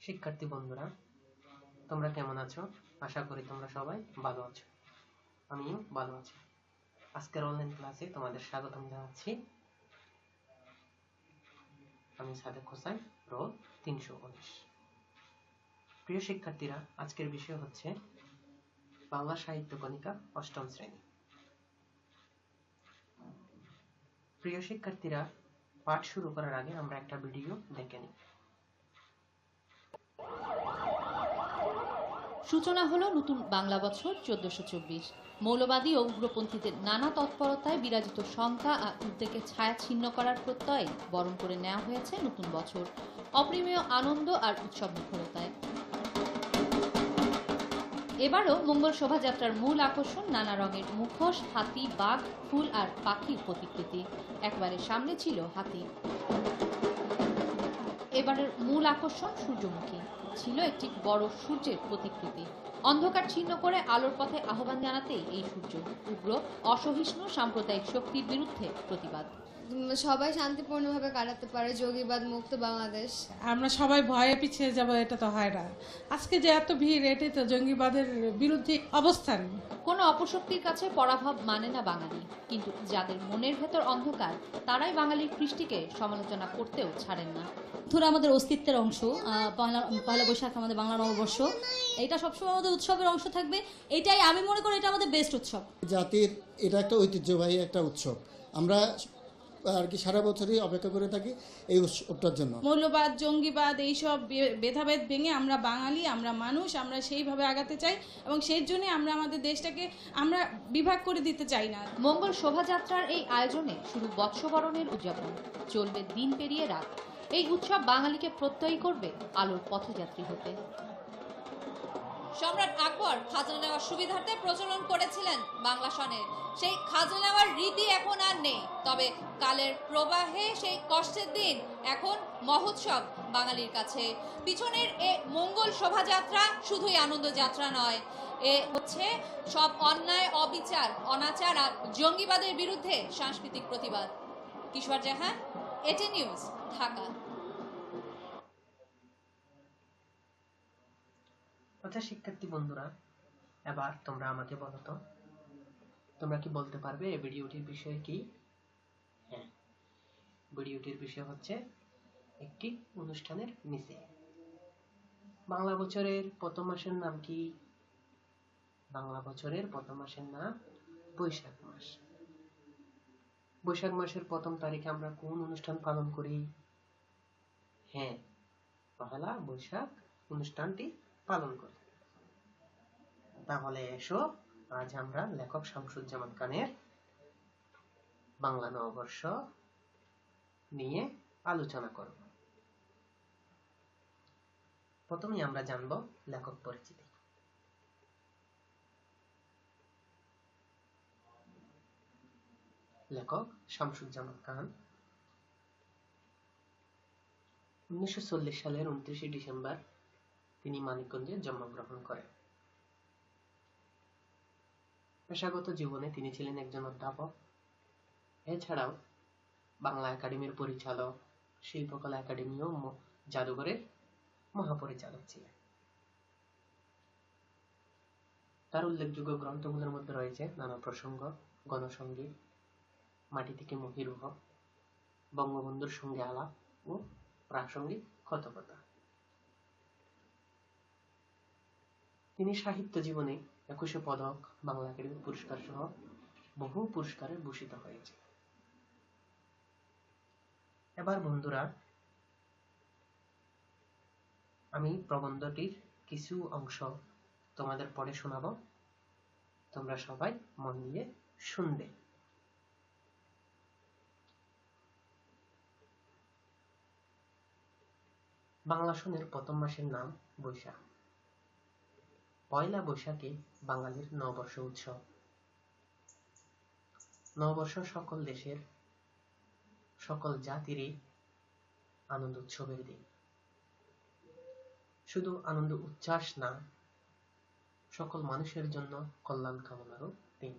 শিক্ষার্থী বন্ধুরা, তোমরা কেমন আছো? আশা করি তোমরা সবাই ভালো আছো। আমিও ভালো আছি। আজকের অনলাইন ক্লাসে তোমাদের স্বাগতম জানাচ্ছি। আমি সাদেক হোসেন, রোল 319। প্রিয় শিক্ষার্থীরা, আজকের বিষয় হচ্ছে বাংলা সাহিত্য কণিকা অষ্টম শ্রেণী। প্রিয় শিক্ষার্থীরা, পাঠ শুরু করার আগে আমরা একটা ভিডিও দেখে নিই। সূচনা হলো নতুন বাংলা বছর 1424। মৌলবাদী ও উগ্রপন্থীদের নানা তৎপরতায় বিরাজিত শঙ্কা আর উদ্বেগের ছায়া ছিন্ন করার প্রত্যয়ে বরণ করে নেওয়া হয়েছে নতুন বছর অপরিমেয় আনন্দ আর উৎসব মুখরতায়। এবারও মঙ্গল শোভাযাত্রার মূল আকর্ষণ নানা রঙের মুখোশ, হাতি, বাঘ, ফুল আর পাখির প্রতিকৃতি। একবারে সামনে ছিল হাতি। এবারের মূল আকর্ষণ সূর্যমুখী, ছিল একটি বড় সূর্যের প্রতিকৃতি। অন্ধকার ছিন্ন করে আলোর পথে আহ্বান জানাতেই এই সূর্য উগ্র অসহিষ্ণু সাম্প্রদায়িক শক্তির বিরুদ্ধে প্রতিবাদ। সবাই শান্তিপূর্ণভাবে কাটাতে পারে জঙ্গিবাদ মুক্ত বাংলাদেশ। আমরা সবাই ভয়ে পিছিয়ে যাব, এটা তো হয় না। আজকে যে এত ভিড়, এটাই তো জঙ্গিবাদের বিরুদ্ধে অবস্থান। কোনো অপশক্তির কাছে পরাভব মানে না বাঙালি, কিন্তু যাদের মনের ভেতর অন্ধকার তারাই বাঙালির কৃষ্টিকে সমালোচনা করতেও ছাড়েন না। ধরে আমাদের অস্তিত্বের অংশ, পয়লা বৈশাখ আমাদের বাংলা নববর্ষ, এটা সবসময় আমাদের উৎসবের অংশ থাকবে। এটাই আমি মনে করি এটা আমাদের বেস্ট উৎসব। জাতির এটা একটা ঐতিহ্যবাহী একটা উৎসব। আমরা আর কি সারা বছরই অপেক্ষা করে থাকি এই উৎসবটার জন্য। মৌলবাদ, জঙ্গিবাদ, এইসব ভেদাভেদ ভেঙে আমরা বাঙালি, আমরা মানুষ, আমরা সেইভাবে আগাতে চাই এবং সেই জন্য আমরা আমাদের দেশটাকে আমরা বিভাগ করে দিতে চাই না। মঙ্গল শোভাযাত্রার এই আয়োজনে শুরু বৎসবরণের উদযাপন, চলবে দিন পেরিয়ে রাত। এই উৎসব বাঙালিকে প্রত্যয়ী করবে আলোর পথযাত্রী হতে। সম্রাট আকবর খাজনা নেওয়ার সুবিধার্থে প্রচলন করেছিলেন বাংলা সনের। সেই খাজনা নেওয়ার রীতি এখন আর নেই, তবে কালের প্রবাহে সেই কষ্টের দিন এখন মহোৎসব বাঙালির কাছে। পিছনের এ মঙ্গল শোভাযাত্রা শুধুই আনন্দ যাত্রা নয়, এ হচ্ছে সব অন্যায়, অবিচার, অনাচার আর জঙ্গিবাদের বিরুদ্ধে সাংস্কৃতিক প্রতিবাদ। কিশোর জাহান, এটি নিউজ, ঢাকা। আচ্ছা শিক্ষার্থী বন্ধুরা, এবার তোমরা আমাকে বলো তো, তোমরা কি বলতে পারবে এই ভিডিওটির বিষয় কি? হ্যাঁ, ভিডিওটির বিষয় হচ্ছে একটি অনুষ্ঠানের নিচে। বাংলা বছরের প্রথম মাসের নাম কি? বাংলা বছরের প্রথম মাসের নাম বৈশাখ মাস। বৈশাখ মাসের প্রথম তারিখে আমরা কোন অনুষ্ঠান পালন করি? হ্যাঁ, পহেলা বৈশাখ অনুষ্ঠানটি পালন করি। তাহলে এসো, আজ আমরা লেখক শামসুজ্জামান খানের বাংলা নববর্ষ নিয়ে আলোচনা করব। প্রথমেই আমরা জানব লেখক পরিচিতি। লেখক শামসুজ্জামান খান 1940 সালের 29 ডিসেম্বর তিনি মানিকগঞ্জে জন্মগ্রহণ করেন। পেশাগত জীবনে তিনি ছিলেন একজন অধ্যাপক। এছাড়াও বাংলা একাডেমির পরিচালক, শিল্পকলা একাডেমি ও জাদুঘরের মহাপরিচালক ছিলেন। তার উল্লেখযোগ্য গ্রন্থগুলোর মধ্যে রয়েছে নানা প্রসঙ্গ, গণসঙ্গীত, মাটি থেকে মহিরুহ, বঙ্গবন্ধুর সঙ্গে আলাপ ও প্রাসঙ্গিক কথকতা। তিনি সাহিত্য জীবনে 21 পদক, বাংলা একাডেমি পুরস্কার সহ বহু পুরস্কারে ভূষিত হয়েছে। এবার বন্ধুরা, আমি প্রবন্ধটির কিছু অংশ তোমাদের পড়ে শোনাবো, তোমরা সবাই মন দিয়ে শুনবে। বাংলা সনের প্রথম মাসের নাম বৈশাখ। পয়লা বৈশাখে বাঙালির নববর্ষ উৎসব। নববর্ষ সকল দেশের, সকল জাতিরই আনন্দ উৎসবের দিন। শুধু আনন্দ উচ্ছ্বাস না, সকল মানুষের জন্য কল্যাণ কামনারও দিন।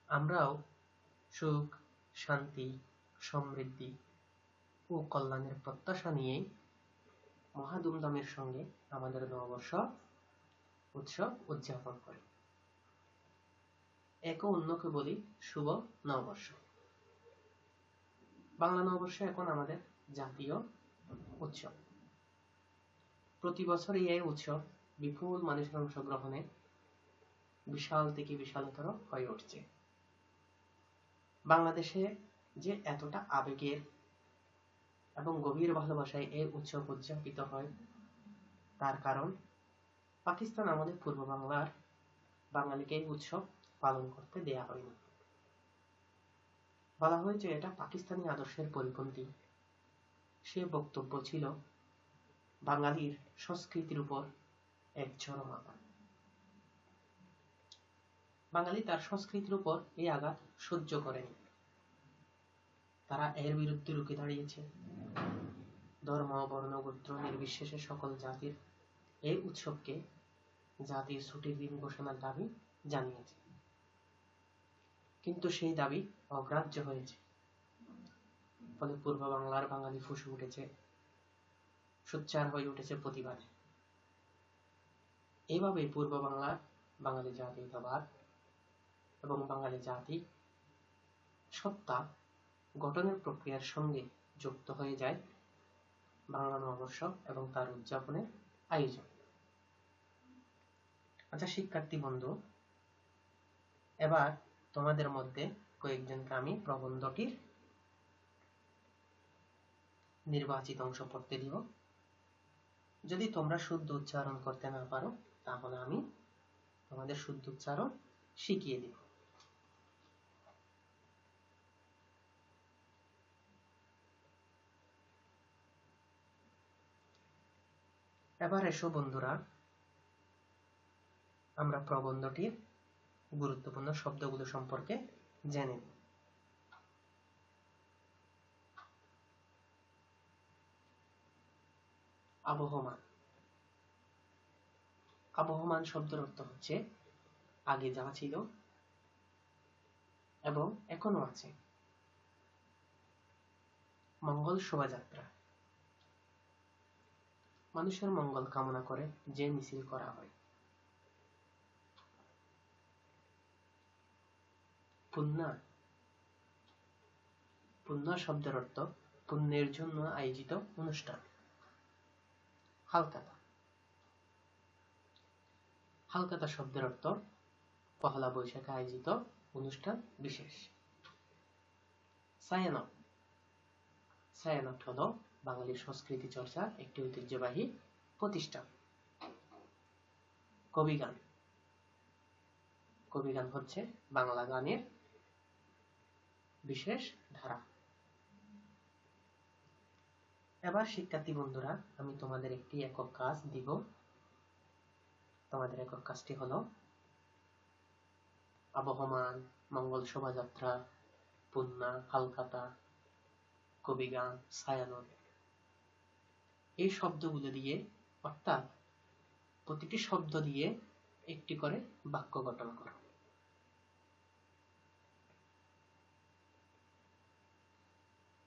আমরাও সুখ, শান্তি, সমৃদ্ধি ও কল্যাণের প্রত্যাশা নিয়ে মহা ধুমধামের সঙ্গে আমাদের নববর্ষ উৎসব উদযাপন করে। একে অন্যকে বলি শুভ নববর্ষ। বাংলা নববর্ষ এখন আমাদের জাতীয় উৎসব। প্রতি বছরই এই উৎসব বিপুল মানুষের অংশগ্রহণে বিশাল থেকে বিশালতর হয়ে উঠছে। বাংলাদেশে যে এতটা আবেগের এবং গভীর ভালোবাসায় এই উৎসব উদযাপিত হয়, তার কারণ পাকিস্তান আমলে পূর্ব বাংলার বাঙালিকে এই উৎসব পালন করতে দেয়া হয়নি। বলা হয় যে এটা পাকিস্তানি আদর্শের পরিপন্থী। সে বক্তব্য ছিল বাঙালির সংস্কৃতির উপর এক চরম আঘাত। বাঙালি তার সংস্কৃতির উপর এই আঘাত সহ্য করেনি। তারা এর বিরুদ্ধে রুখে দাঁড়িয়েছে। ধর্ম, বর্ণ, গোত্র নির্বিশেষে সকল জাতির এই উৎসবকে জাতির ছুটির দিন ঘোষণার দাবি জানিয়েছে। কিন্তু সেই দাবি অগ্রাহ্য হয়েছে। ফলে পূর্ব বাংলার বাঙালি ফুঁসে উঠেছে, সোচ্চার হয়ে উঠেছে প্রতিবাদে। এইভাবে পূর্ব বাংলার বাঙালি জাতীয়তাবাদ এবং বাঙালি জাতি সত্তা গঠনের প্রক্রিয়ার সঙ্গে যুক্ত হয়ে যায় বাংলা নববর্ষ এবং তার উদযাপনের আয়োজন। আচ্ছা শিক্ষার্থী বন্ধু, এবার তোমাদের মধ্যে কয়েকজনকে আমি প্রবন্ধটির নির্বাচিত অংশ পড়তে দিব। যদি তোমরা শুদ্ধ উচ্চারণ করতে না পারো তাহলে আমি তোমাদের শুদ্ধ উচ্চারণ শিখিয়ে দিব। এবার এসো বন্ধুরা, আমরা প্রবন্ধটির গুরুত্বপূর্ণ শব্দগুলো সম্পর্কে জেনে নিই। আবহমান। আবহমান শব্দের অর্থ হচ্ছে আগে যা ছিল এবং এখনো আছে। মঙ্গল শোভাযাত্রা, মানুষের মঙ্গল কামনা করে যে মিছিল করা হয়। পুণ্যা, পুণ্য শব্দের অর্থ পুণ্যের জন্য আয়োজিত অনুষ্ঠান। হালকাতা, হালকাতা শব্দের অর্থ পহেলা বৈশাখে আয়োজিত অনুষ্ঠান বিশেষ। ছায়ানট, ছায়ানট হলো বাঙালির সংস্কৃতি চর্চার একটি ঐতিহ্যবাহী প্রতিষ্ঠান। কবিগান, কবিগান হচ্ছে বাংলা গানের বিশেষ ধারা। এবার শিক্ষার্থী বন্ধুরা, আমি তোমাদের একটি একক কাজ দিব। তোমাদের একক কাজটি হলো আবহমান, মঙ্গল শোভাযাত্রা, পুণ্যা, হালকাতা, কবিগান, ছায়ানট এই শব্দগুলো দিয়ে, অর্থাৎ প্রতিটি শব্দ দিয়ে একটি করে বাক্য গঠন করো।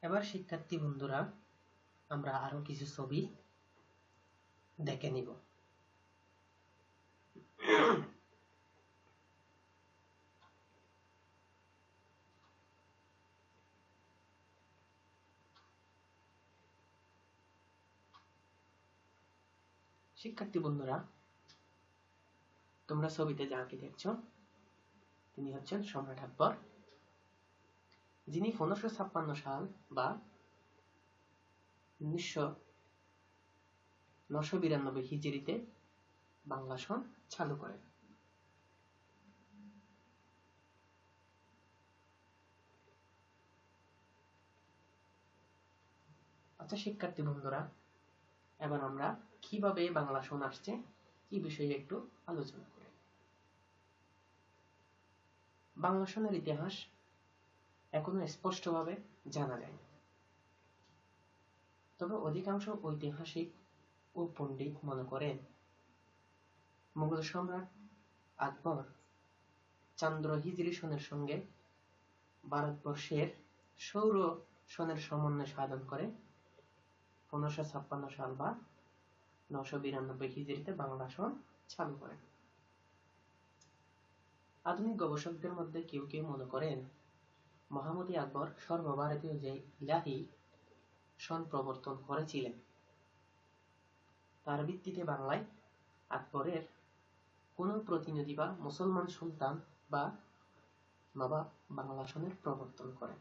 এবার শিক্ষার্থী বন্ধুরা, আমরা আরো কিছু ছবি দেখে নিব। শিক্ষার্থী বন্ধুরা, তোমরা ছবিতে যাকে দেখছো তিনি হচ্ছেন সম্রাট আকবর, যিনি 1556 সাল বা 992 হিজরিতে বাংলা সন চালু করেন। আচ্ছা শিক্ষার্থী বন্ধুরা, এবার আমরা কিভাবে বাংলা সন আসছে এই বিষয়ে একটু আলোচনা করি। বাংলা সনের ইতিহাস এখনো স্পষ্টভাবে জানা যায়নি। তবে অধিকাংশ ঐতিহাসিক ও পণ্ডিত মনে করেন মুঘল সম্রাট আকবর চান্দ্র হিজরি সনের সঙ্গে ভারতবর্ষের সৌর সনের সমন্বয় সাধন করে 1556 সাল বা 992 হিজরিতে বাংলা সন চালু করেন। আধুনিক গবেষকদের মধ্যে কেউ কেউ মনে করেন মহামতি আকবর সর্বভারতীয় যে ইলাহি সন প্রবর্তন করেছিলেন তার ভিত্তিতে বাংলায় আকবরের কোন প্রতিনিধি বা মুসলমান সুলতান বা নবাব বাংলা সনের প্রবর্তন করেন।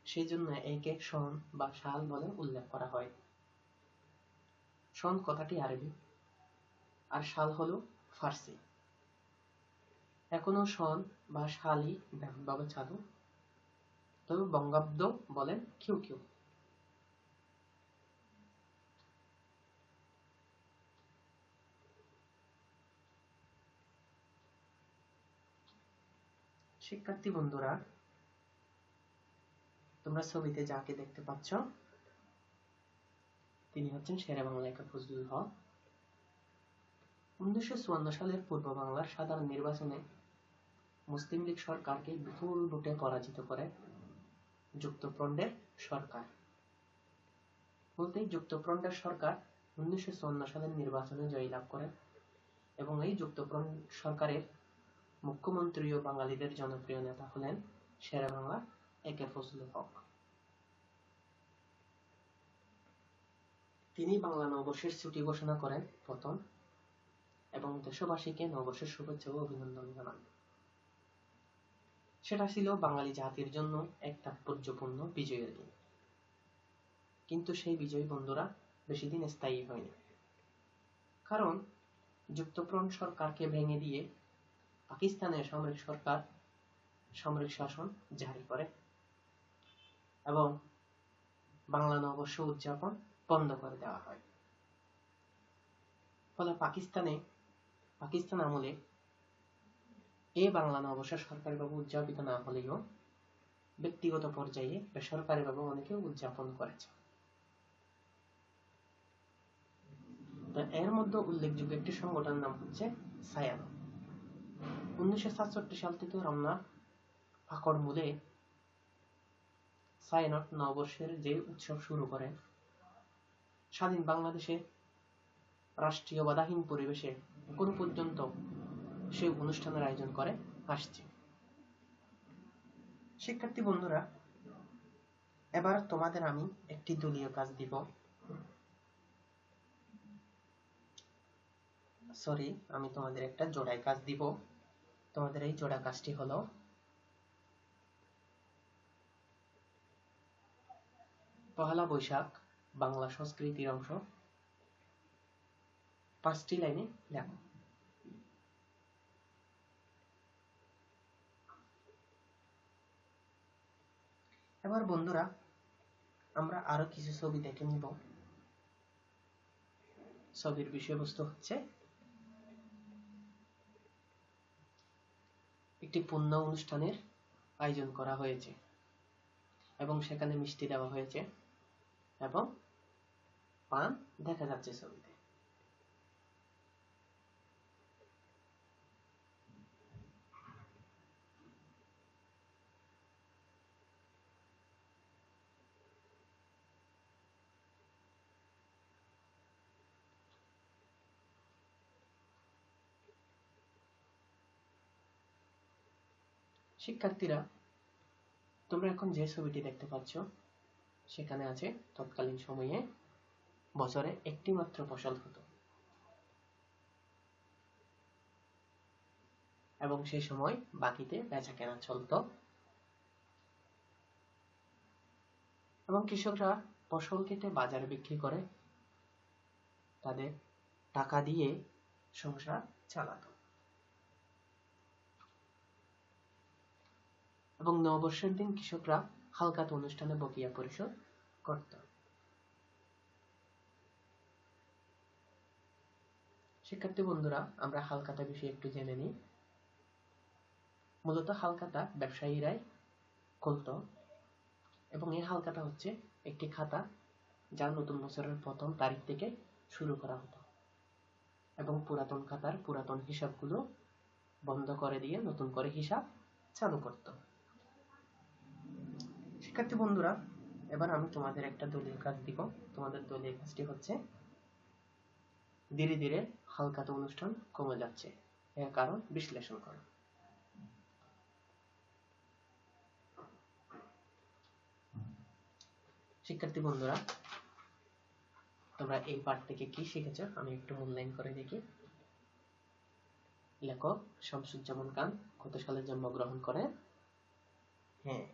সেই জন্য এক এক সন বা সাল বলে উল্লেখ করা হয়। সন কথাটি আরবি আর সাল হলো ফার্সি। এখনো সন বা সালই ব্যাপকভাবে চালু, তবে বঙ্গাব্দ বলেন কেউ কেউ। শিক্ষার্থী বন্ধুরা, তোমরা ছবিতে যাকে দেখতে পাচ্ছ তিনি হচ্ছেন শেরে বাংলা লেখক ফজলুল হক। 1954 সালের পূর্ব বাংলার সাধারণ নির্বাচনে মুসলিম লীগ সরকারকে বিপুল ভোটে পরাজিত করে যুক্তফ্রন্টের সরকার। বলতে যুক্তফ্রন্টের সরকার 1954 সালের নির্বাচনে জয়লাভ করে এবং এই যুক্তফ্রন্ট সরকারের মুখ্যমন্ত্রী ও বাঙালিদের জনপ্রিয় নেতা হলেন শেরে বাংলা একে ফজলুল হক। তিনি বাংলা নববর্ষের ছুটি ঘোষণা করেন প্রথম এবং দেশবাসীকে নববর্ষের শুভেচ্ছা ও অভিনন্দন জানান। সেটা ছিল বাঙালি জাতির জন্য এক তাৎপর্যপূর্ণ বিজয়ের দিন। কিন্তু সেই বিজয় বন্ধুরা বেশি দিন স্থায়ী হয়নি, কারণ যুক্তফ্রন্ট সরকারকে ভেঙে দিয়ে পাকিস্তানের সামরিক সরকার সামরিক শাসন জারি করে এবং বাংলা নববর্ষ উদযাপন বন্ধ করে দেওয়া হয়। ফলে পাকিস্তান আমলে এই বাংলা নববর্ষ সরকারিভাবে উদযাপিত না হলেও ব্যক্তিগত পর্যায়ে বেসরকারিভাবে অনেকে উদযাপন করেছে। এর মধ্যে উল্লেখযোগ্য একটি সংগঠনের নাম হচ্ছে ছায়ানট। 1967 সাল থেকে রমনা পাকড় মূলে ছায়ানট নববর্ষের যে উৎসব শুরু করে স্বাধীন বাংলাদেশে রাষ্ট্রীয় বাধাহীন পরিবেশে এখন পর্যন্ত সেই অনুষ্ঠানের আয়োজন করে আসছে। শিক্ষার্থী বন্ধুরা, এবার তোমাদের আমি একটি দলীয় কাজ দিব। আমি তোমাদের একটা জোড়ায় কাজ দিব। তোমাদের এই জোড়া কাজটি হলো পহেলা বৈশাখ বাংলা সংস্কৃতির অংশ 5টি লাইনে লেখো। এবার বন্ধুরা আমরা আরো কিছু ছবি দেখে নিব। ছবির বিষয়বস্তু হচ্ছে একটি পূর্ণ অনুষ্ঠানের আয়োজন করা হয়েছে এবং সেখানে মিষ্টি দেওয়া হয়েছে এবং পান দেখা যাচ্ছে ছবিতে। শিক্ষার্থীরা, তোমরা এখন যে ছবিটি দেখতে পাচ্ছ সেখানে আছে তৎকালীন সময়ে বছরে একটি মাত্র ফসল হতো এবং সেই সময় বাকিতে বেচা কেনা চলতো এবং কৃষকরা ফসল কেটে বাজারে বিক্রি করে তাদের টাকা দিয়ে সংসার চালাতো এবং নববর্ষের দিন কৃষকরা হালখাতা অনুষ্ঠানে বকেয়া পরিশোধ করত। শিক্ষার্থী বন্ধুরা, আমরা হালখাতা বিষয়ে একটু জেনে নিই। মূলত হালখাতা ব্যবসায়ীরাই খুলত এবং এই হালখাতা হচ্ছে একটি খাতা যা নতুন বছরের প্রথম তারিখ থেকে শুরু করা হতো এবং পুরাতন খাতার পুরাতন হিসাবগুলো বন্ধ করে দিয়ে নতুন করে হিসাব চালু করত। শিক্ষার্থী বন্ধুরা, এবার আমি তোমাদের একটা দলীয় কাজ দিব। তোমাদের দলীয় কাজটি হচ্ছে ধীরে ধীরে হালখাতা অনুষ্ঠান কমে যাচ্ছে, এর কারণ বিশ্লেষণ করো। শিক্ষার্থী বন্ধুরা, তোমরা এই পাঠ থেকে কি শিখেছো আমি একটু মূল্যায়ন করে দেখি। লেখক শামসুজ্জামান খান কত সালে জন্মগ্রহণ করেন? হ্যাঁ,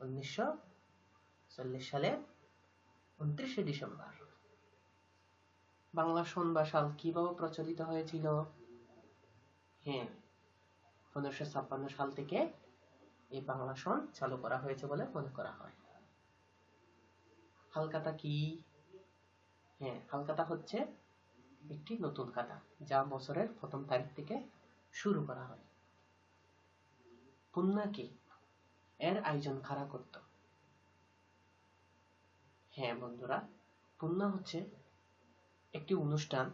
1940 সালে 29শে ডিসেম্বর। বাংলা সন বা সাল কিভাবে প্রচলিত হয়েছিল? হ্যাঁ, 1556 সাল থেকে এই বাংলা সন চালু করা হয়েছে বলে মনে করা হয়। হালখাতা কি? হ্যাঁ, হালখাতা হচ্ছে একটি নতুন খাতা যা বছরের প্রথম তারিখ থেকে শুরু করা হয়। পুন্না কি? এর আয়োজন কারা করত? হ্যাঁ বন্ধুরা, পুন্না হচ্ছে একটি অনুষ্ঠান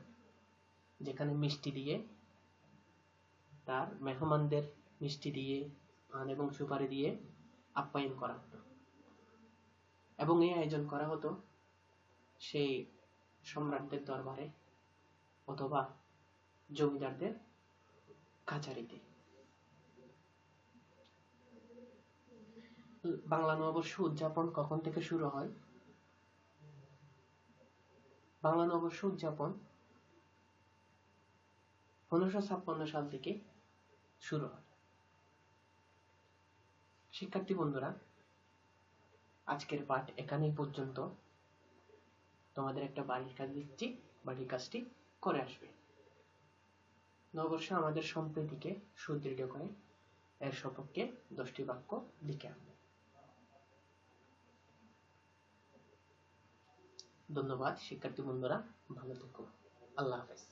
যেখানে মিষ্টি দিয়ে তার মেহমানদের মিষ্টি দিয়ে পান এবং সুপারি দিয়ে আপ্যায়ন করা হতো, এবং এই আয়োজন করা হতো সেই সম্রাটদের দরবারে অথবা জমিদারদের কাছারিতে। বাংলা নববর্ষ উদযাপন কখন থেকে শুরু হয়? বাংলা নববর্ষ উদযাপন 1556 সাল থেকে শুরু হয়। শিক্ষার্থী বন্ধুরা, আজকের পাঠ এখানেই পর্যন্ত। তোমাদের একটা বাড়ির কাজ দিচ্ছি, বাড়ির কাজটি করে আসবে। নববর্ষ আমাদের সম্প্রীতিকে সুদৃঢ় করে, এর সপক্ষে 10টি বাক্য লিখে আনবে। ধন্যবাদ শিক্ষার্থী বন্ধুরা, ভালো থেকো। আল্লাহ হাফেজ।